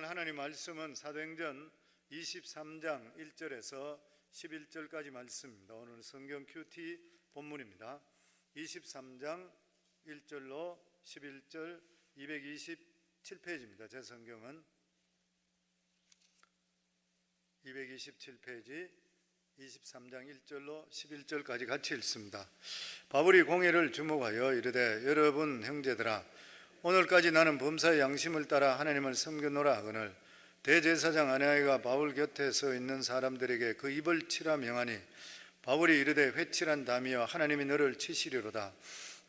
오늘 하나님 말씀은 사도행전 23장 1절에서 11절까지 말씀입니다. 오늘 성경 큐티 본문입니다. 23장 1절로 11절 227페이지입니다. 제 성경은 227페이지 23장 1절로 11절까지 같이 읽습니다. 바울이 공회를 주목하여 이르되 여러분 형제들아 오늘까지 나는 범사의 양심을 따라 하나님을 섬겼노라 하거늘 대제사장 아나니아가 바울 곁에 서 있는 사람들에게 그 입을 치라 명하니 바울이 이르되 회칠한 담이여 하나님이 너를 치시리로다.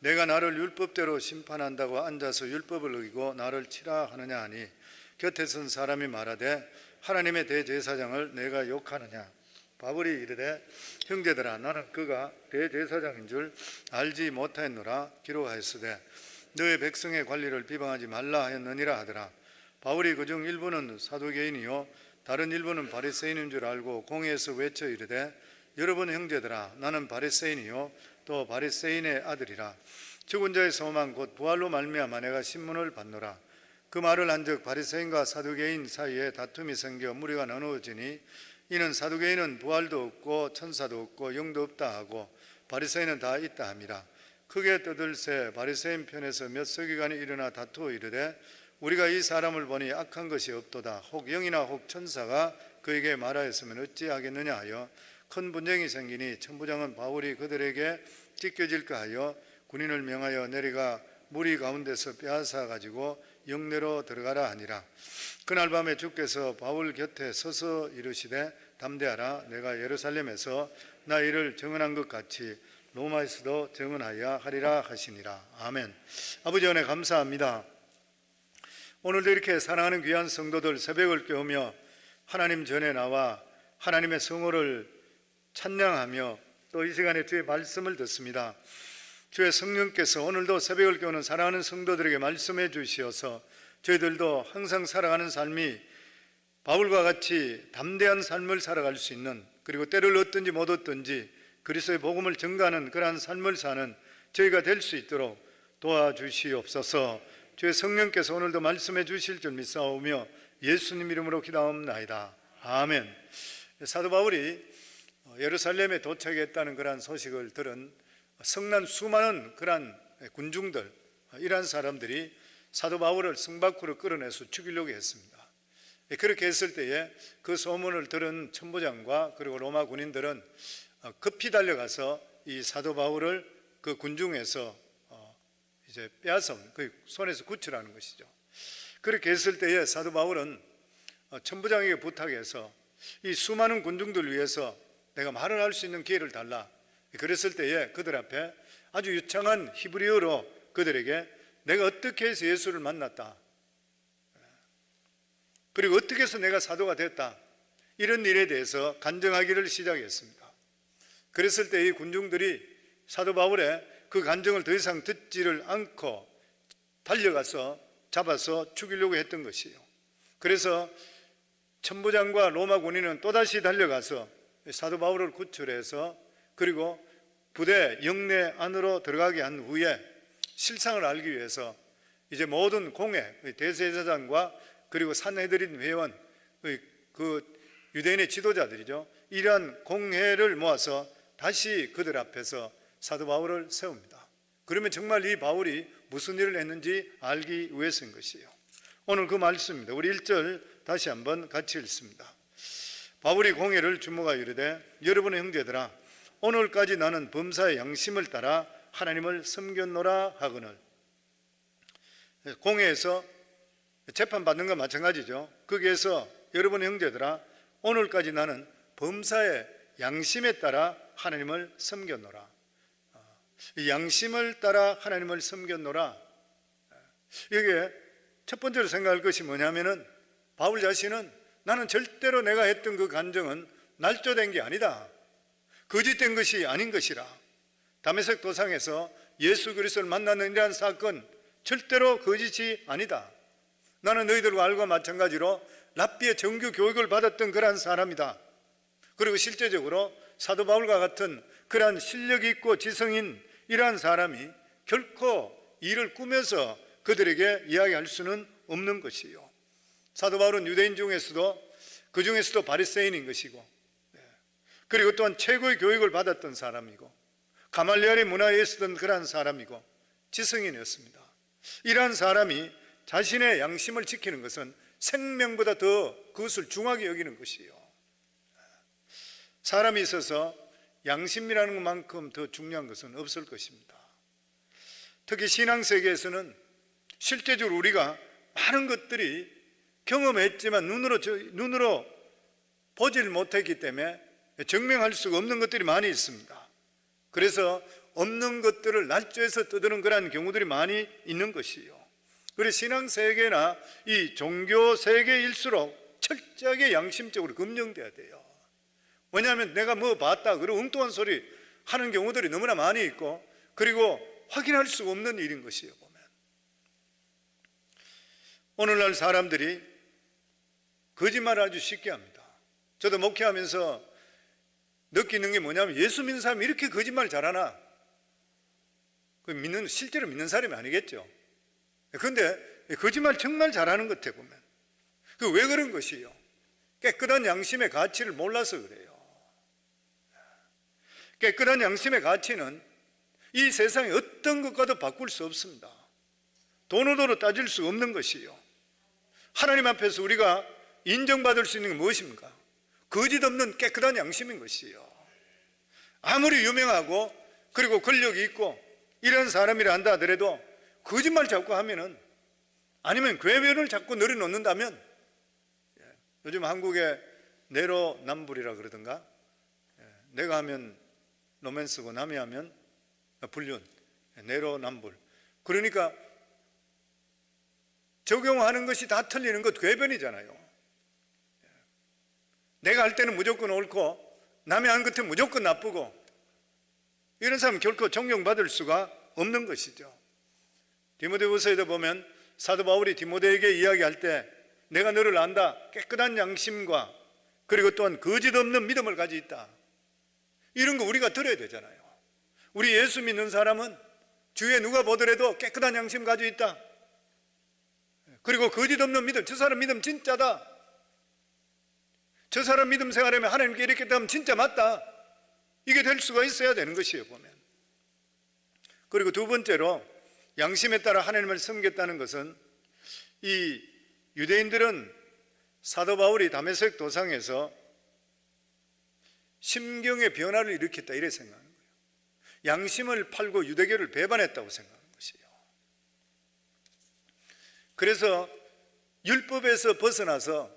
내가 나를 율법대로 심판한다고 앉아서 율법을 어기고 나를 치라 하느냐 하니 곁에 선 사람이 말하되 하나님의 대제사장을 내가 욕하느냐. 바울이 이르되 형제들아 나는 그가 대제사장인 줄 알지 못하였노라. 기록하였으되 너의 백성의 관리를 비방하지 말라 하였느니라 하더라. 바울이 그중 일부는 사두개인이요 다른 일부는 바리새인인 줄 알고 공회에서 외쳐 이르되 여러분 형제들아 나는 바리새인이요 또 바리새인의 아들이라. 죽은 자의 소망 곧 부활로 말미암아 내가 신문을 받노라. 그 말을 한즉 바리새인과 사두개인 사이에 다툼이 생겨 무리가 나누어지니 이는 사두개인은 부활도 없고 천사도 없고 영도 없다 하고 바리새인은 다 있다 함이라. 크게 떠들새 바리새인 편에서 몇 서기관이 일어나 다투어 이르되 우리가 이 사람을 보니 악한 것이 없도다. 혹 영이나 혹 천사가 그에게 말하였으면 어찌하겠느냐 하여 큰 분쟁이 생기니 천부장은 바울이 그들에게 찢겨질까 하여 군인을 명하여 내리가 무리 가운데서 빼앗아 가지고 영내로 들어가라 하니라. 그날 밤에 주께서 바울 곁에 서서 이르시되 담대하라. 내가 예루살렘에서 나 이를 증언한 것 같이 로마에서도 증언하여 하리라 하시니라. 아멘. 아버지 은혜 감사합니다. 오늘도 이렇게 사랑하는 귀한 성도들 새벽을 깨우며 하나님 전에 나와 하나님의 성호를 찬양하며 또 이 시간에 주의 말씀을 듣습니다. 주의 성령께서 오늘도 새벽을 깨우는 사랑하는 성도들에게 말씀해 주시어서 저희들도 항상 살아가는 삶이 바울과 같이 담대한 삶을 살아갈 수 있는, 그리고 때를 얻든지 못 얻든지 그리스도의 복음을 전가하는 그러한 삶을 사는 저희가 될 수 있도록 도와주시옵소서. 주의 성령께서 오늘도 말씀해 주실 줄 믿사오며 예수님 이름으로 기도하옵나이다. 아멘. 사도 바울이 예루살렘에 도착했다는 그러한 소식을 들은 성난 수많은 그러한 군중들, 이러한 사람들이 사도 바울을 성 밖으로 끌어내서 죽이려고 했습니다. 그렇게 했을 때에 그 소문을 들은 천부장과 그리고 로마 군인들은 급히 달려가서 이 사도 바울을 그 군중에서 이제 빼앗아온 그 손에서 구출하는 것이죠. 그렇게 했을 때에 사도 바울은 천부장에게 부탁해서 이 수많은 군중들 위해서 내가 말을 할 수 있는 기회를 달라. 그랬을 때에 그들 앞에 아주 유창한 히브리어로 그들에게 내가 어떻게 해서 예수를 만났다, 그리고 어떻게 해서 내가 사도가 됐다, 이런 일에 대해서 간증하기를 시작했습니다. 그랬을 때 이 군중들이 사도 바울의 그 간증을 더 이상 듣지를 않고 달려가서 잡아서 죽이려고 했던 것이에요. 그래서 천부장과 로마 군인은 또다시 달려가서 사도 바울을 구출해서 그리고 부대 영내 안으로 들어가게 한 후에 실상을 알기 위해서 이제 모든 공회, 대제사장과 그리고 산헤드린 회원, 그 유대인의 지도자들이죠, 이러한 공회를 모아서 다시 그들 앞에서 사도 바울을 세웁니다. 그러면 정말 이 바울이 무슨 일을 했는지 알기 위해서인 것이에요. 오늘 그 말씀입니다. 우리 1절 다시 한번 같이 읽습니다. 바울이 공회를 주목하여 이르되 여러분의 형제들아 오늘까지 나는 범사의 양심을 따라 하나님을 섬겼노라 하거늘. 공회에서 재판받는 건 마찬가지죠. 거기에서 여러분의 형제들아 오늘까지 나는 범사의 양심에 따라 하나님을 섬겼노라. 이 양심을 따라 하나님을 섬겼노라. 이게 첫 번째로 생각할 것이 뭐냐면은 바울 자신은 나는 절대로 내가 했던 그 간증은 날조된 게 아니다, 거짓된 것이 아닌 것이라. 다메섹 도상에서 예수 그리스도를 만나는 이러한 사건 절대로 거짓이 아니다. 나는 너희들과 알고 마찬가지로 랍비의 정규 교육을 받았던 그러한 사람이다. 그리고 실제적으로 사도 바울과 같은 그러한 실력 있고 지성인 이러한 사람이 결코 일을 꾸며서 그들에게 이야기할 수는 없는 것이요. 사도 바울은 유대인 중에서도 그 중에서도 바리새인인 것이고, 그리고 또한 최고의 교육을 받았던 사람이고 가말리엘의 문화에 쓰던 그러한 사람이고 지성인이었습니다. 이러한 사람이 자신의 양심을 지키는 것은 생명보다 더 그것을 중하게 여기는 것이요, 사람이 있어서 양심이라는 것만큼 더 중요한 것은 없을 것입니다. 특히 신앙세계에서는 실제적으로 우리가 많은 것들이 경험했지만 눈으로 보질 못했기 때문에 증명할 수가 없는 것들이 많이 있습니다. 그래서 없는 것들을 날조해서 떠드는 그러한 경우들이 많이 있는 것이요, 그래서 신앙세계나 이 종교세계일수록 철저하게 양심적으로 검증돼야 돼요. 왜냐하면 내가 뭐 봤다 그리고 엉뚱한 소리 하는 경우들이 너무나 많이 있고, 그리고 확인할 수가 없는 일인 것이에요. 보면 오늘날 사람들이 거짓말을 아주 쉽게 합니다. 저도 목회하면서 느끼는 게 뭐냐면, 예수 믿는 사람이 이렇게 거짓말 잘하나? 실제로 믿는 사람이 아니겠죠. 그런데 거짓말 정말 잘하는 것 같아 보면. 왜 그런 것이요? 깨끗한 양심의 가치를 몰라서 그래요. 깨끗한 양심의 가치는 이 세상의 어떤 것과도 바꿀 수 없습니다. 돈으로 따질 수 없는 것이요, 하나님 앞에서 우리가 인정받을 수 있는 게 무엇입니까? 거짓 없는 깨끗한 양심인 것이요. 아무리 유명하고 그리고 권력이 있고 이런 사람이라 한다 하더라도 거짓말 자꾸 하면은, 아니면 궤변을 자꾸 늘어놓는다면, 요즘 한국에 내로남불이라 그러던가, 내가 하면 로맨스고 남이 하면 불륜, 내로남불. 그러니까 적용하는 것이 다 틀리는 것 궤변이잖아요. 내가 할 때는 무조건 옳고 남이 한 것은 무조건 나쁘고, 이런 사람은 결코 존경받을 수가 없는 것이죠. 디모데후서에도 보면 사도 바울이 디모데에게 이야기할 때, 내가 너를 안다, 깨끗한 양심과 그리고 또한 거짓 없는 믿음을 가지고 있다, 이런 거 우리가 들어야 되잖아요. 우리 예수 믿는 사람은 주위에 누가 보더라도 깨끗한 양심 가지고 있다, 그리고 거짓 없는 믿음, 저 사람 믿음 진짜다, 저 사람 믿음 생활하면 하나님께 이렇게 되면 진짜 맞다, 이게 될 수가 있어야 되는 것이에요. 보면. 그리고 두 번째로, 양심에 따라 하나님을 섬겼다는 것은, 이 유대인들은 사도 바울이 다메섹 도상에서 심경의 변화를 일으켰다 이렇게 생각하는 거예요. 양심을 팔고 유대교를 배반했다고 생각하는 것이에요. 그래서 율법에서 벗어나서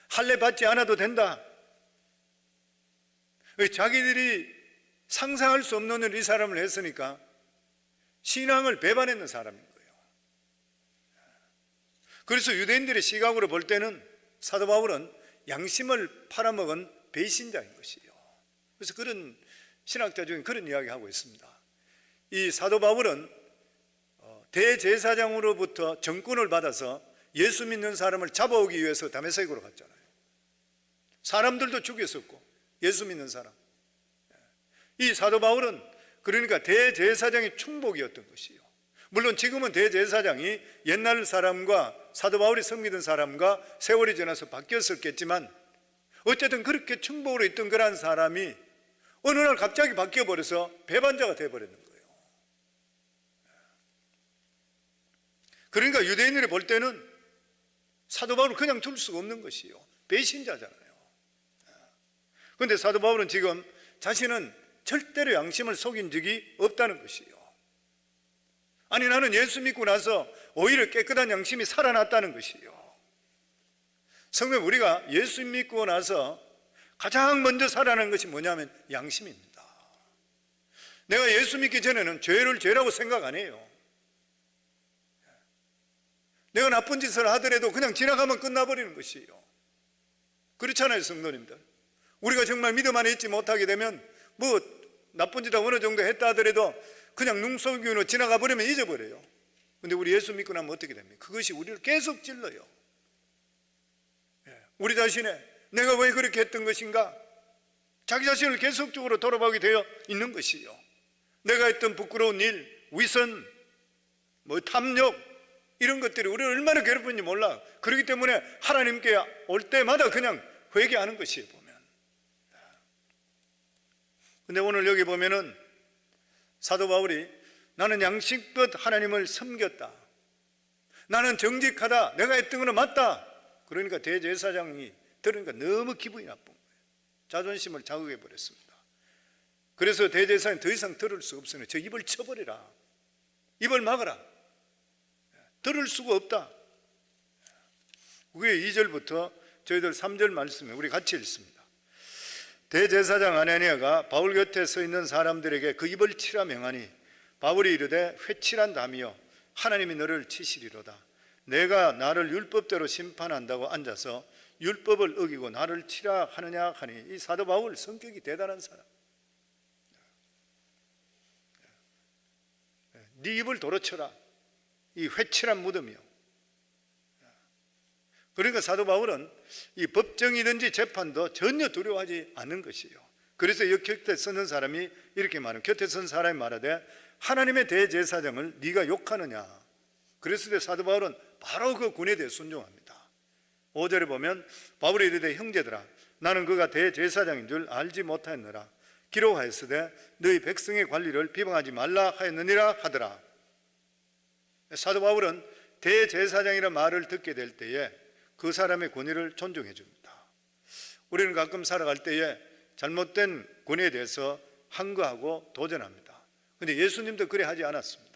할례 받지 않아도 된다, 자기들이 상상할 수 없는 일 이 사람을 했으니까 신앙을 배반했는 사람인 거예요. 그래서 유대인들의 시각으로 볼 때는 사도 바울은 양심을 팔아먹은 배신자인 것이에요. 그래서 그런 신학자 중에 그런 이야기하고 있습니다. 이 사도 바울은 대제사장으로부터 정권을 받아서 예수 믿는 사람을 잡아오기 위해서 다메섹으로 갔잖아요. 사람들도 죽였었고, 예수 믿는 사람. 이 사도 바울은 그러니까 대제사장의 충복이었던 것이요. 물론 지금은 대제사장이 옛날 사람과 사도 바울이 섬기던 사람과 세월이 지나서 바뀌었었겠지만, 어쨌든 그렇게 충복으로 있던 그런 사람이 어느 날 갑자기 바뀌어버려서 배반자가 되어버렸는 거예요. 그러니까 유대인들이 볼 때는 사도 바울을 그냥 둘 수가 없는 것이요, 배신자잖아요. 그런데 사도 바울은 지금 자신은 절대로 양심을 속인 적이 없다는 것이요. 아니, 나는 예수 믿고 나서 오히려 깨끗한 양심이 살아났다는 것이요. 성도님, 우리가 예수 믿고 나서 가장 먼저 살아나는 것이 뭐냐면 양심입니다. 내가 예수 믿기 전에는 죄를 죄라고 생각 안 해요. 내가 나쁜 짓을 하더라도 그냥 지나가면 끝나버리는 것이에요. 그렇잖아요, 성도님들. 우리가 정말 믿음 안에 있지 못하게 되면 뭐 나쁜 짓 어느 정도 했다 하더라도 그냥 눈속임으로 지나가 버리면 잊어버려요. 근데 우리 예수 믿고 나면 어떻게 됩니까? 그것이 우리를 계속 찔러요. 우리 자신의 내가 왜 그렇게 했던 것인가, 자기 자신을 계속적으로 돌아보게 되어 있는 것이요. 내가 했던 부끄러운 일, 위선, 탐욕, 이런 것들이 우리를 얼마나 괴롭히는지 몰라. 그렇기 때문에 하나님께 올 때마다 그냥 회개하는 것이에요, 보면. 근데 오늘 여기 보면은 사도 바울이 나는 양심껏 하나님을 섬겼다, 나는 정직하다, 내가 했던 거는 맞다. 그러니까 대제사장이 들으니까 너무 기분이 나쁜 거예요. 자존심을 자극해 버렸습니다. 그래서 대제사장이 더 이상 들을 수가 없으니 저 입을 쳐버리라, 입을 막아라, 들을 수가 없다. 그게 2절부터 저희들 3절 말씀에 우리 같이 읽습니다. 대제사장 아나니아가 바울 곁에 서 있는 사람들에게 그 입을 치라 명하니 바울이 이르되 회칠한다며 하나님이 너를 치시리로다. 내가 나를 율법대로 심판한다고 앉아서 율법을 어기고 나를 치라 하느냐 하니, 이 사도 바울 성격이 대단한 사람. 네 입을 도로 쳐라, 이 회칠한 무덤이요. 그러니까 사도 바울은 이 법정이든지 재판도 전혀 두려워하지 않는 것이에요. 그래서 이 곁에 서는 사람이 이렇게 말해요. 곁에 선 사람이 말하되 하나님의 대제사장을 네가 욕하느냐. 그랬을 때 사도 바울은 바로 그 군에 대해 순종합니다. 5절에 보면 바울이 이르되 형제들아, 나는 그가 대제사장인 줄 알지 못하였느라. 기록하였으되 너희 백성의 관리를 비방하지 말라 하였느니라 하더라. 사도 바울은 대제사장이라는 말을 듣게 될 때에 그 사람의 권위를 존중해 줍니다. 우리는 가끔 살아갈 때에 잘못된 권위에 대해서 항거하고 도전합니다. 그런데 예수님도 그래 하지 않았습니다.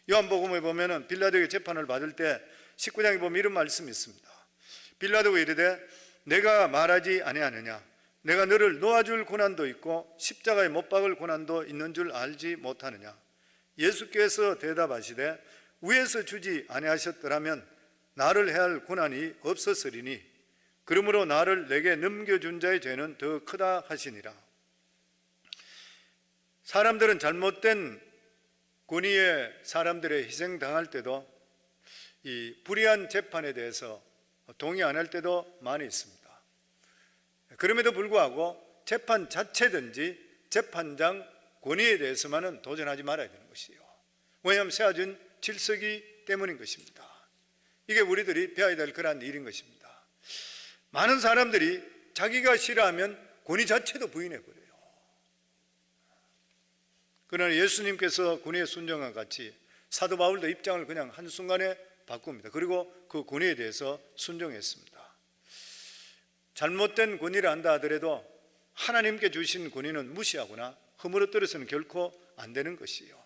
요한복음에 보면 빌라도에게 재판을 받을 때 19장에 보면 이런 말씀이 있습니다. 빌라도가 이르되 내가 말하지 아니하느냐, 내가 너를 놓아줄 고난도 있고 십자가에 못 박을 고난도 있는 줄 알지 못하느냐. 예수께서 대답하시되 위에서 주지 아니하셨더라면 나를 해할 고난이 없었으리니 그러므로 나를 내게 넘겨준 자의 죄는 더 크다 하시니라. 사람들은 잘못된 권위의 사람들의 희생당할 때도 이 불의한 재판에 대해서 동의 안 할 때도 많이 있습니다. 그럼에도 불구하고 재판 자체든지 재판장 권위에 대해서만은 도전하지 말아야 되는 것이에요. 왜냐하면 세워진 질서이기 때문인 것입니다. 이게 우리들이 배워야 될 그러한 일인 것입니다. 많은 사람들이 자기가 싫어하면 권위 자체도 부인해버려요. 그러나 예수님께서 권위에 순종한 같이 사도 바울도 입장을 그냥 한순간에 바꿉니다. 그리고 그 권위에 대해서 순종했습니다. 잘못된 권위를 한다 하더라도 하나님께 주신 권위는 무시하거나 허물어뜨려서는 결코 안 되는 것이에요.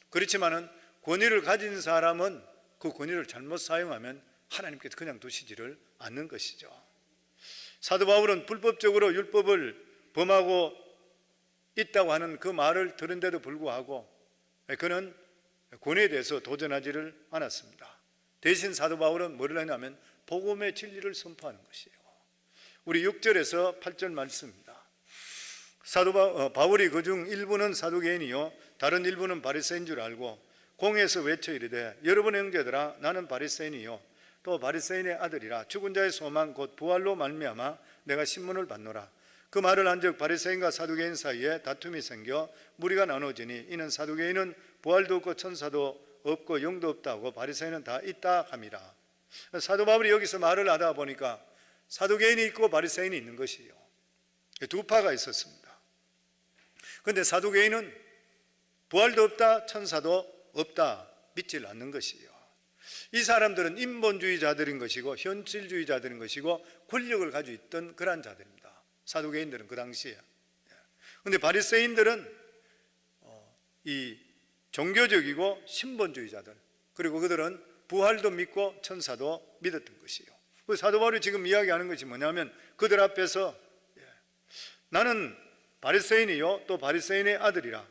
그렇지만은 권위를 가진 사람은 그 권위를 잘못 사용하면 하나님께서 그냥 두시지를 않는 것이죠. 사도 바울은 불법적으로 율법을 범하고 있다고 하는 그 말을 들은데도 불구하고 그는 권위에 대해서 도전하지를 않았습니다. 대신 사도 바울은 뭐를 하냐면 복음의 진리를 선포하는 것이에요. 우리 6절에서 8절 말씀입니다. 사도 바울이 그중 일부는 사두개인이요 다른 일부는 바리새인 줄 알고 공회에서 외쳐 이르되 여러분의 형제들아, 나는 바리새인이요 또 바리새인의 아들이라. 죽은 자의 소망 곧 부활로 말미암아 내가 신문을 받노라. 그 말을 한즉 바리새인과 사두개인 사이에 다툼이 생겨 무리가 나눠지니 이는 사두개인은 부활도 없고 천사도 없고 영도 없다고 바리새인은 다 있다 함이라. 사도 바울이 여기서 말을 하다 보니까 사두개인이 있고 바리새인이 있는 것이에요. 두 파가 있었습니다. 그런데 사두개인은 부활도 없다, 천사도 없다, 믿질 않는 것이에요. 이 사람들은 인본주의자들인 것이고 현실주의자들인 것이고 권력을 가지고 있던 그러한 자들입니다. 사두개인들은 그 당시에. 그런데 바리새인들은 이 종교적이고 신본주의자들, 그리고 그들은 부활도 믿고 천사도 믿었던 것이에요. 사도 바울이 지금 이야기하는 것이 뭐냐면 그들 앞에서 나는 바리새인이요 또 바리새인의 아들이라.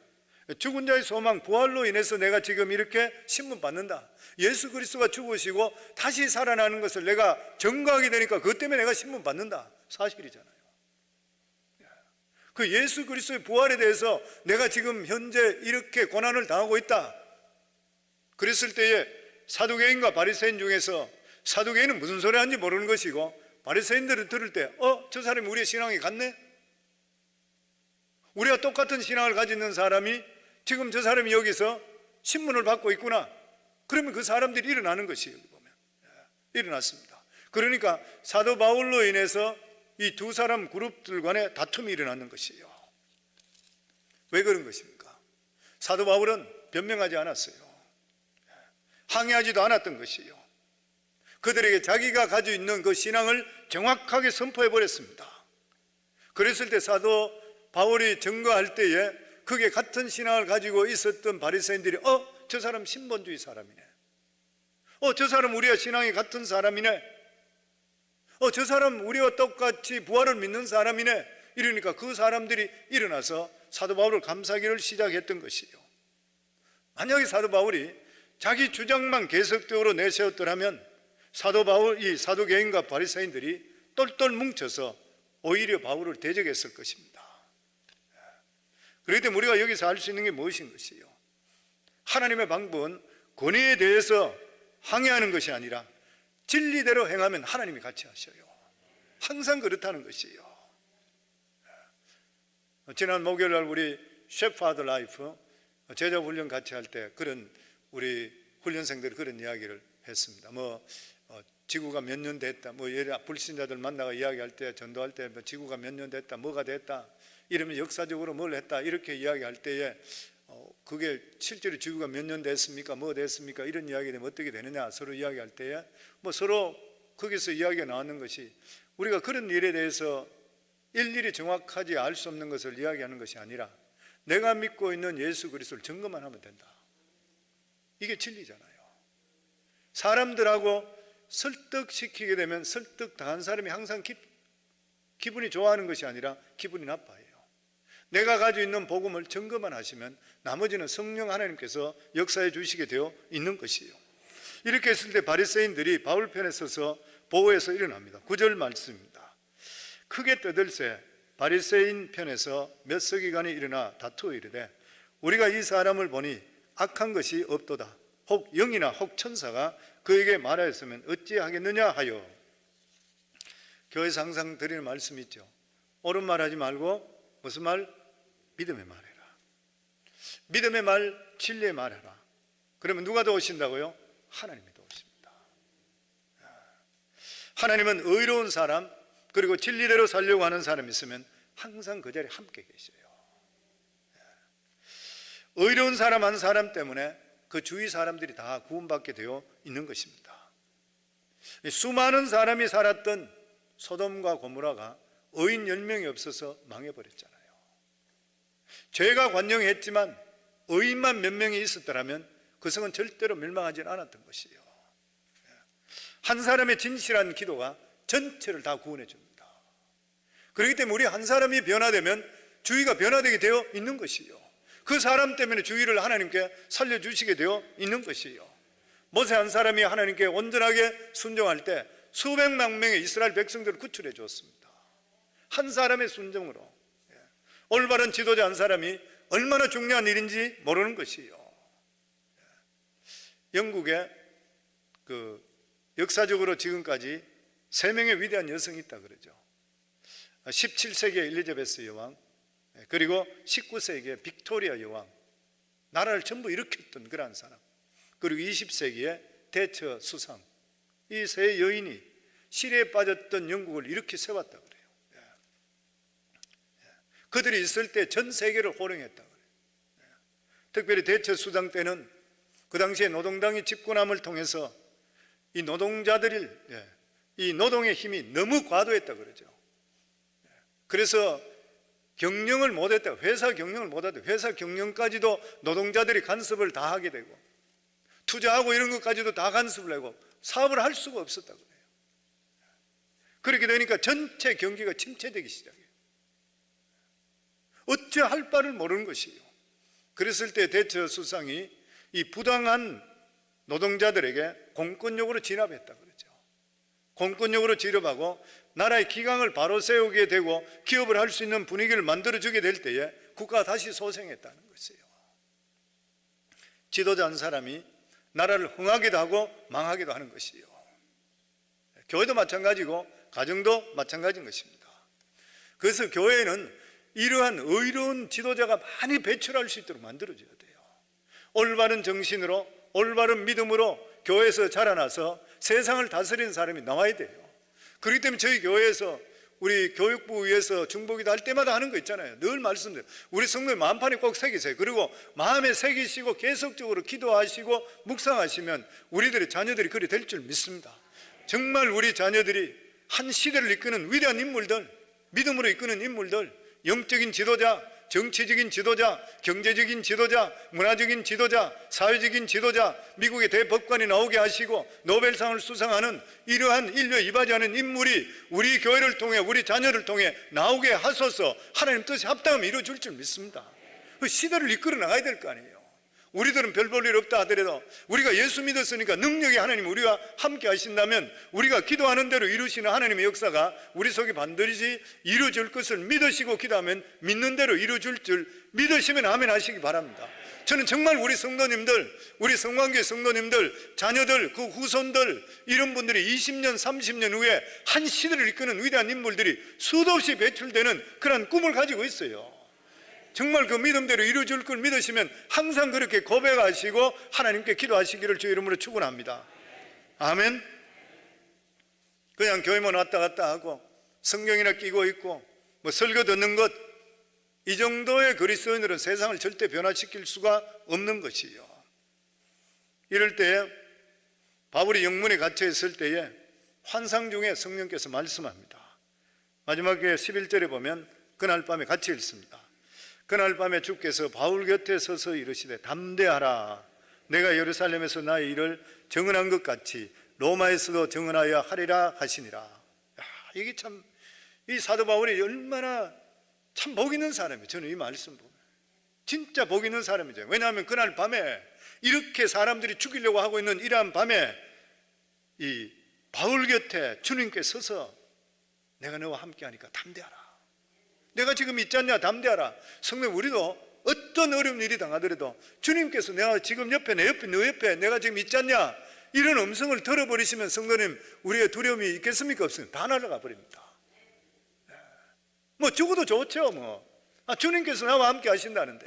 죽은 자의 소망 부활로 인해서 내가 지금 이렇게 신문 받는다. 예수 그리스도가 죽으시고 다시 살아나는 것을 내가 증거하게 되니까 그것 때문에 내가 신문 받는다. 사실이잖아요. 그 예수 그리스도의 부활에 대해서 내가 지금 현재 이렇게 고난을 당하고 있다. 그랬을 때에 사두개인과 바리새인 중에서 사두개인은 무슨 소리 하는지 모르는 것이고 바리새인들은 들을 때 저 사람이 우리의 신앙이 같네? 우리가 똑같은 신앙을 가지고 있는 사람이 지금 저 사람이 여기서 신문을 받고 있구나. 그러면 그 사람들이 일어나는 것이에요. 여기 보면 일어났습니다. 그러니까 사도 바울로 인해서 이 두 사람 그룹들 간에 다툼이 일어나는 것이에요. 왜 그런 것입니까? 사도 바울은 변명하지 않았어요. 항의하지도 않았던 것이에요. 그들에게 자기가 가지고 있는 그 신앙을 정확하게 선포해 버렸습니다. 그랬을 때 사도 바울이 증거할 때에 그게 같은 신앙을 가지고 있었던 바리새인들이 저 사람 신본주의 사람이네, 저 사람 우리와 신앙이 같은 사람이네, 저 사람 우리와 똑같이 부활을 믿는 사람이네, 이러니까 그 사람들이 일어나서 사도 바울을 감싸기를 시작했던 것이에요. 만약에 사도 바울이 자기 주장만 계속적으로 내세웠더라면 사도 바울, 이 사두개인과 바리새인들이 똘똘 뭉쳐서 오히려 바울을 대적했을 것입니다. 그렇기 때문에 우리가 여기서 알 수 있는 게 무엇인 것이요? 하나님의 방법은 권위에 대해서 항의하는 것이 아니라 진리대로 행하면 하나님이 같이 하셔요. 항상 그렇다는 것이에요. 지난 목요일 날 우리 셰파드 라이프 제자 훈련 같이 할 때 그런 우리 훈련생들이 그런 이야기를 했습니다. 지구가 몇 년 됐다, 불신자들 만나가 이야기할 때, 전도할 때 지구가 몇 년 됐다, 뭐가 됐다, 이러면 역사적으로 뭘 했다, 이렇게 이야기할 때에 그게 실제로 지구가 몇 년 됐습니까, 뭐 됐습니까, 이런 이야기 되면 어떻게 되느냐 서로 이야기할 때에 서로 거기서 이야기가 나왔는 것이, 우리가 그런 일에 대해서 일일이 정확하지 알 수 없는 것을 이야기하는 것이 아니라 내가 믿고 있는 예수 그리스도를 증거만 하면 된다. 이게 진리잖아요. 사람들하고 설득시키게 되면 설득당한 사람이 항상 기분이 좋아하는 것이 아니라 기분이 나빠해요. 내가 가지고 있는 복음을 증거만 하시면 나머지는 성령 하나님께서 역사해 주시게 되어 있는 것이에요. 이렇게 했을 때 바리새인들이 바울 편에 서서 보호해서 일어납니다. 9절 말씀입니다. 크게 떠들새 바리새인 편에서 몇 서기관이 일어나 다투어 이르되 우리가 이 사람을 보니 악한 것이 없도다. 혹 영이나 혹 천사가 그에게 말하였으면 어찌하겠느냐 하여. 교회에서 항상 드리는 말씀이 있죠. 옳은 말 하지 말고 무슨 말? 믿음의 말 해라. 믿음의 말, 진리의 말 해라. 그러면 누가 도우신다고요? 하나님이 도우십니다. 하나님은 의로운 사람, 그리고 진리대로 살려고 하는 사람이 있으면 항상 그 자리에 함께 계셔요. 의로운 사람 한 사람 때문에 그 주위 사람들이 다 구원받게 되어 있는 것입니다. 수많은 사람이 살았던 소돔과 고모라가 의인 10명이 없어서 망해버렸잖아요. 죄가 관영했지만 의인만 몇 명이 있었더라면 그 성은 절대로 멸망하지 않았던 것이에요. 한 사람의 진실한 기도가 전체를 다 구원해 줍니다. 그렇기 때문에 우리 한 사람이 변화되면 주위가 변화되게 되어 있는 것이에요. 그 사람 때문에 주위를 하나님께 살려주시게 되어 있는 것이에요. 모세 한 사람이 하나님께 온전하게 순종할 때 수백만 명의 이스라엘 백성들을 구출해 주었습니다. 한 사람의 순종으로. 올바른 지도자 한 사람이 얼마나 중요한 일인지 모르는 것이에요. 영국에 역사적으로 지금까지 3명의 위대한 여성이 있다 그러죠. 17세기의 엘리자베스 여왕, 그리고 19세기의 빅토리아 여왕, 나라를 전부 일으켰던 그러한 사람, 그리고 20세기의 대처 수상, 이 세 여인이 시리에 빠졌던 영국을 일으켜 세웠다 그래요. 그들이 있을 때 전 세계를 호령했다 그래요. 특별히 대처 수상 때는 그 당시에 노동당이 집권함을 통해서 이 노동자들이 이 노동의 힘이 너무 과도했다 그러죠. 그래서 경영을 못했다. 회사 경영을 못했다. 회사 경영까지도 노동자들이 간섭을 다 하게 되고 투자하고 이런 것까지도 다 간섭을 하고 사업을 할 수가 없었다 그래요. 그렇게 되니까 전체 경기가 침체되기 시작해요. 어찌 할 바를 모르는 것이에요. 그랬을 때 대처 수상이 이 부당한 노동자들에게 공권력으로 진압했다 그러죠. 공권력으로 진압하고 나라의 기강을 바로 세우게 되고 기업을 할 수 있는 분위기를 만들어주게 될 때에 국가가 다시 소생했다는 것이에요. 지도자 한 사람이 나라를 흥하기도 하고 망하기도 하는 것이에요. 교회도 마찬가지고 가정도 마찬가지인 것입니다. 그래서 교회는 이러한 의로운 지도자가 많이 배출할 수 있도록 만들어줘야 돼요. 올바른 정신으로 올바른 믿음으로 교회에서 자라나서 세상을 다스리는 사람이 나와야 돼요. 그렇기 때문에 저희 교회에서 우리 교육부 위에서 중보기도 할 때마다 하는 거 있잖아요. 늘 말씀드려요. 우리 성도님 마음판에 꼭 새기세요. 그리고 마음에 새기시고 계속적으로 기도하시고 묵상하시면 우리들의 자녀들이 그리 될 줄 믿습니다. 정말 우리 자녀들이 한 시대를 이끄는 위대한 인물들, 믿음으로 이끄는 인물들, 영적인 지도자, 정치적인 지도자, 경제적인 지도자, 문화적인 지도자, 사회적인 지도자, 미국의 대법관이 나오게 하시고 노벨상을 수상하는 이러한 인류에 이바지하는 인물이 우리 교회를 통해 우리 자녀를 통해 나오게 하소서. 하나님 뜻이 합당하면 이루어질 줄 믿습니다. 그 시대를 이끌어 나가야 될 거 아니에요. 우리들은 별 볼 일 없다 하더라도 우리가 예수 믿었으니까 능력이 하나님 우리와 함께 하신다면 우리가 기도하는 대로 이루시는 하나님의 역사가 우리 속에 반드시 이루어질 것을 믿으시고 기도하면 믿는 대로 이루어질 줄 믿으시면 아멘 하시기 바랍니다. 저는 정말 우리 성도님들, 우리 성관계 성도님들, 자녀들, 그 후손들 이런 분들이 20년, 30년 후에 한 시대를 이끄는 위대한 인물들이 수도 없이 배출되는 그런 꿈을 가지고 있어요. 정말 그 믿음대로 이루어질 걸 믿으시면 항상 그렇게 고백하시고 하나님께 기도하시기를 주의 이름으로 축원합니다. 아멘. 그냥 교회만 왔다 갔다 하고 성경이나 끼고 있고 뭐 설교 듣는 것, 이 정도의 그리스도인들은 세상을 절대 변화시킬 수가 없는 것이요. 이럴 때 바울이 영문에 갇혀 있을 때에 환상 중에 성령께서 말씀합니다. 마지막에 11절에 보면 그날 밤에 같이 읽습니다. 그날 밤에 주께서 바울 곁에 서서 이르시되 담대하라. 내가 예루살렘에서 나의 일을 증언한 것 같이 로마에서도 증언하여 하리라 하시니라. 이게 참, 이 사도 바울이 얼마나 참 복 있는 사람이에요. 저는 이 말씀 보면 진짜 복 있는 사람이죠. 왜냐하면 그날 밤에 이렇게 사람들이 죽이려고 하고 있는 이러한 밤에 이 바울 곁에 주님께 서서 내가 너와 함께 하니까 담대하라. 내가 지금 있지 않냐? 담대하라. 성도 우리도 어떤 어려운 일이 당하더라도 주님께서 내가 지금 옆에 내 옆에 너 옆에 내가 지금 있지 않냐? 이런 음성을 들어버리시면 성도님 우리의 두려움이 있겠습니까? 없습니까? 다 날아가 버립니다. 뭐 죽어도 좋죠 뭐. 주님께서 나와 함께 하신다는데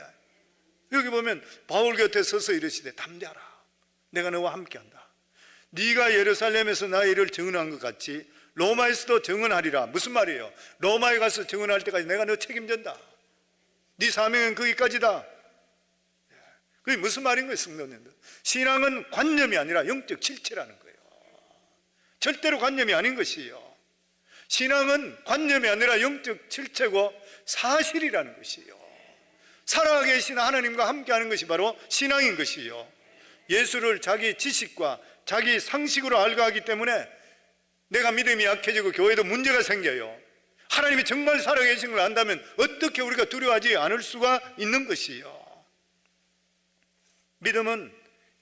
여기 보면 바울 곁에 서서 이르시되 담대하라. 내가 너와 함께 한다. 네가 예루살렘에서 나의 일을 증언한 것 같이 로마에서도 증언하리라. 무슨 말이에요? 로마에 가서 증언할 때까지 내가 너 책임진다. 네 사명은 거기까지다. 그게 무슨 말인 거예요, 성도님들? 신앙은 관념이 아니라 영적 실체라는 거예요. 절대로 관념이 아닌 것이에요. 신앙은 관념이 아니라 영적 실체고 사실이라는 것이에요. 살아계신 하나님과 함께하는 것이 바로 신앙인 것이에요. 예수를 자기 지식과 자기 상식으로 알고하기 때문에 내가 믿음이 약해지고 교회도 문제가 생겨요. 하나님이 정말 살아계신 걸 안다면 어떻게 우리가 두려워하지 않을 수가 있는 것이에요. 믿음은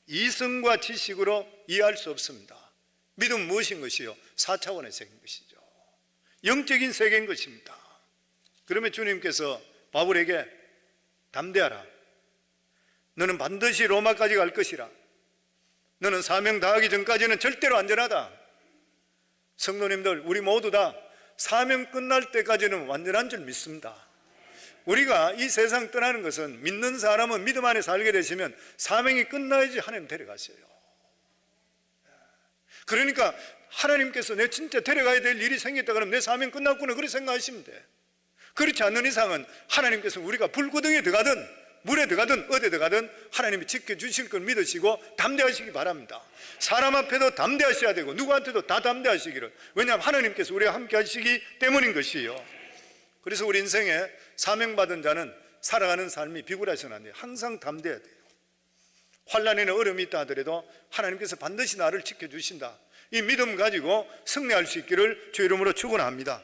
이성과 지식으로 이해할 수 없습니다. 믿음은 무엇인 것이요? 4차원의 세계인 것이죠. 영적인 세계인 것입니다. 그러면 주님께서 바울에게 담대하라. 너는 반드시 로마까지 갈 것이라. 너는 사명 다하기 전까지는 절대로 안전하다. 성도님들 우리 모두 다 사명 끝날 때까지는 완전한 줄 믿습니다. 우리가 이 세상 떠나는 것은 믿는 사람은 믿음 안에 살게 되시면 사명이 끝나야지 하나님 데려가세요. 그러니까 하나님께서 내 진짜 데려가야 될 일이 생겼다 그러면 내 사명 끝났구나 그렇게 생각하시면 돼. 그렇지 않는 이상은 하나님께서 우리가 불구덩이에 들어가든 물에 들어가든 어디에 들어가든 하나님이 지켜주실 걸 믿으시고 담대하시기 바랍니다. 사람 앞에도 담대하셔야 되고 누구한테도 다 담대하시기를. 왜냐하면 하나님께서 우리와 함께 하시기 때문인 것이에요. 그래서 우리 인생에 사명받은 자는 살아가는 삶이 비굴하셔는 안 돼요. 항상 담대해야 돼요. 환난에는 어려움이 있다 하더라도 하나님께서 반드시 나를 지켜주신다. 이 믿음 가지고 승리할 수 있기를 주의 이름으로 축원합니다.